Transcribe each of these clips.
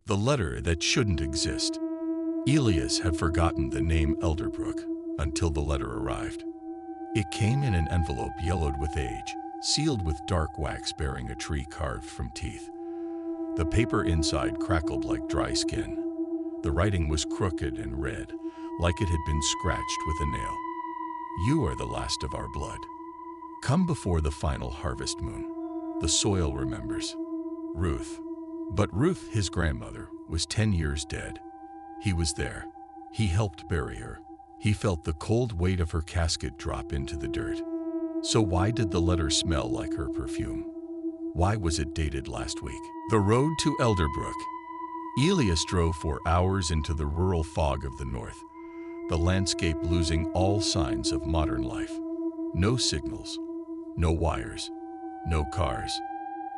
The letter that shouldn't exist. Elias had forgotten the name Elderbrook until the letter arrived. It came in an envelope yellowed with age, sealed with dark wax bearing a tree carved from teeth. The paper inside crackled like dry skin. The writing was crooked and red, like it had been scratched with a nail. You are the last of our blood. Come before the final harvest moon. The soil remembers. Ruth. But Ruth, his grandmother, was 10 years dead. He was there. He helped bury her. He felt the cold weight of her casket drop into the dirt. So why did the letter smell like her perfume? Why was it dated last week? The road to Elderbrook. Elias drove for hours into the rural fog of the north, the landscape losing all signs of modern life. No signals, no wires, no cars.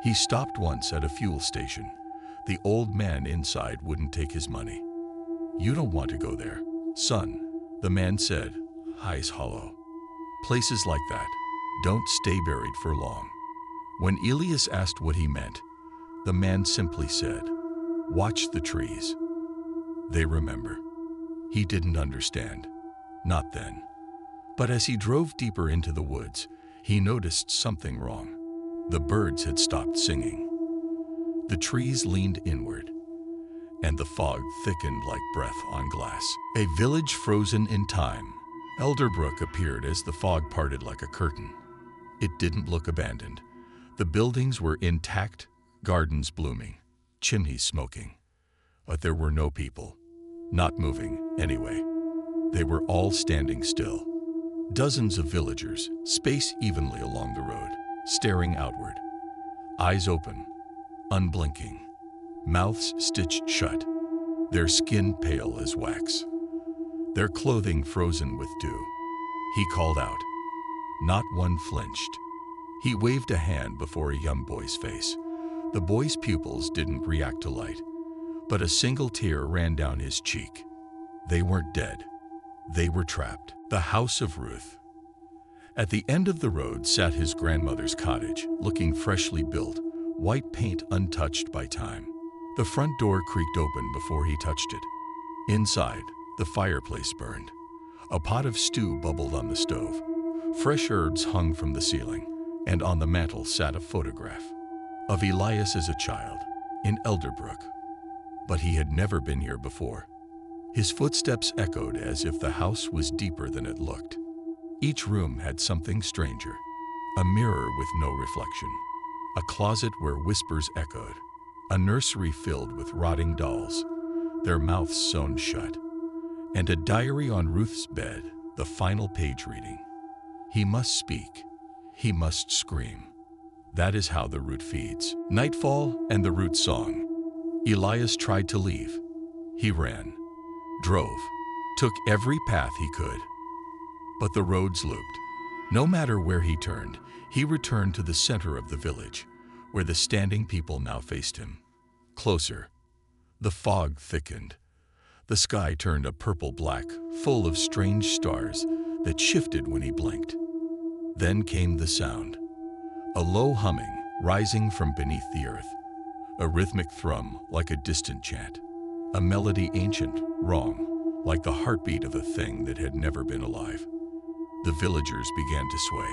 He stopped once at a fuel station. The old man inside wouldn't take his money. "You don't want to go there, son," the man said, eyes hollow. "Places like that don't stay buried for long." When Elias asked what he meant, the man simply said, "Watch the trees. They remember." He didn't understand. Not then. But as he drove deeper into the woods, he noticed something wrong. The birds had stopped singing. The trees leaned inward, and the fog thickened like breath on glass. A village frozen in time. Elderbrook appeared as the fog parted like a curtain. It didn't look abandoned. The buildings were intact, gardens blooming, chimneys smoking. But there were no people. Not moving, anyway. They were all standing still. Dozens of villagers, spaced evenly along the road, staring outward. Eyes open, unblinking, mouths stitched shut, their skin pale as wax, their clothing frozen with dew. He called out. Not one flinched. He waved a hand before a young boy's face. The boy's pupils didn't react to light, but a single tear ran down his cheek. They weren't dead. They were trapped. The house of Ruth. At the end of the road sat his grandmother's cottage, looking freshly built, white paint untouched by time. The front door creaked open before he touched it. Inside, the fireplace burned. A pot of stew bubbled on the stove. Fresh herbs hung from the ceiling, and on the mantel sat a photograph of Elias as a child, in Elderbrook. But he had never been here before. His footsteps echoed as if the house was deeper than it looked. Each room had something stranger. A mirror with no reflection. A closet where whispers echoed. A nursery filled with rotting dolls, their mouths sewn shut. And a diary on Ruth's bed, the final page reading. He must speak. He must scream. That is how the root feeds. Nightfall and the root song. Elias tried to leave. He ran, drove, took every path he could. But the roads looped. No matter where he turned, he returned to the center of the village, where the standing people now faced him. Closer. The fog thickened. The sky turned a purple-black, full of strange stars that shifted when he blinked. Then came the sound. A low humming rising from beneath the earth. A rhythmic thrum like a distant chant. A melody ancient, wrong, like the heartbeat of a thing that had never been alive. The villagers began to sway,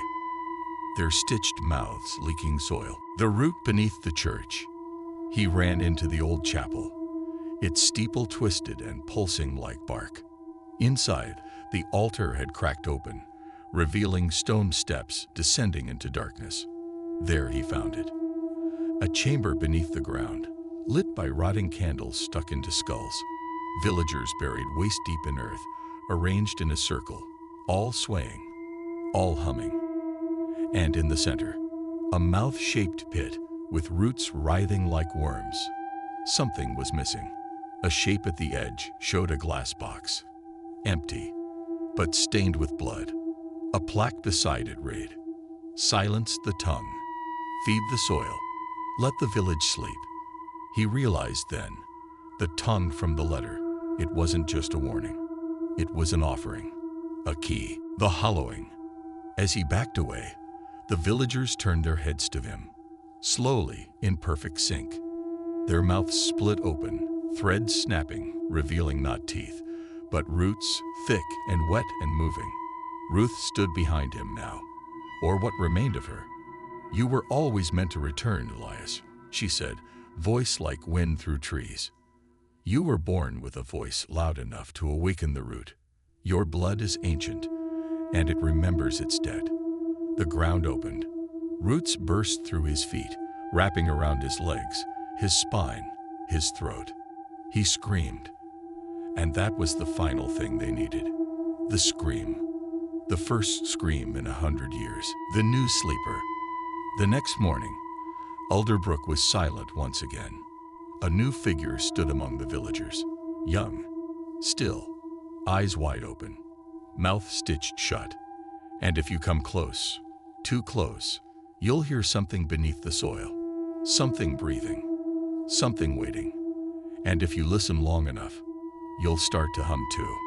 their stitched mouths leaking soil. The root beneath the church. He ran into the old chapel, its steeple twisted and pulsing like bark. Inside, the altar had cracked open, revealing stone steps descending into darkness. There he found it. A chamber beneath the ground, lit by rotting candles stuck into skulls. Villagers buried waist-deep in earth, arranged in a circle, all swaying, all humming. And in the center, a mouth-shaped pit with roots writhing like worms. Something was missing. A shape at the edge showed a glass box, empty, but stained with blood. A plaque beside it read, "Silence the tongue, feed the soil, let the village sleep." He realized then, the tongue from the letter, it wasn't just a warning. It was an offering, a key, the hollowing. As he backed away, the villagers turned their heads to him, slowly, in perfect sync. Their mouths split open, threads snapping, revealing not teeth, but roots, thick and wet and moving. Ruth stood behind him now, or what remained of her. "You were always meant to return, Elias," she said, voice like wind through trees. "You were born with a voice loud enough to awaken the root. Your blood is ancient, and it remembers its dead." The ground opened. Roots burst through his feet, wrapping around his legs, his spine, his throat. He screamed. And that was the final thing they needed. The scream. The first scream in 100 years. The new sleeper. The next morning, Elderbrook was silent once again. A new figure stood among the villagers. Young, still, eyes wide open, mouth stitched shut. And if you come close, too close, you'll hear something beneath the soil. Something breathing. Something waiting. And if you listen long enough, you'll start to hum too.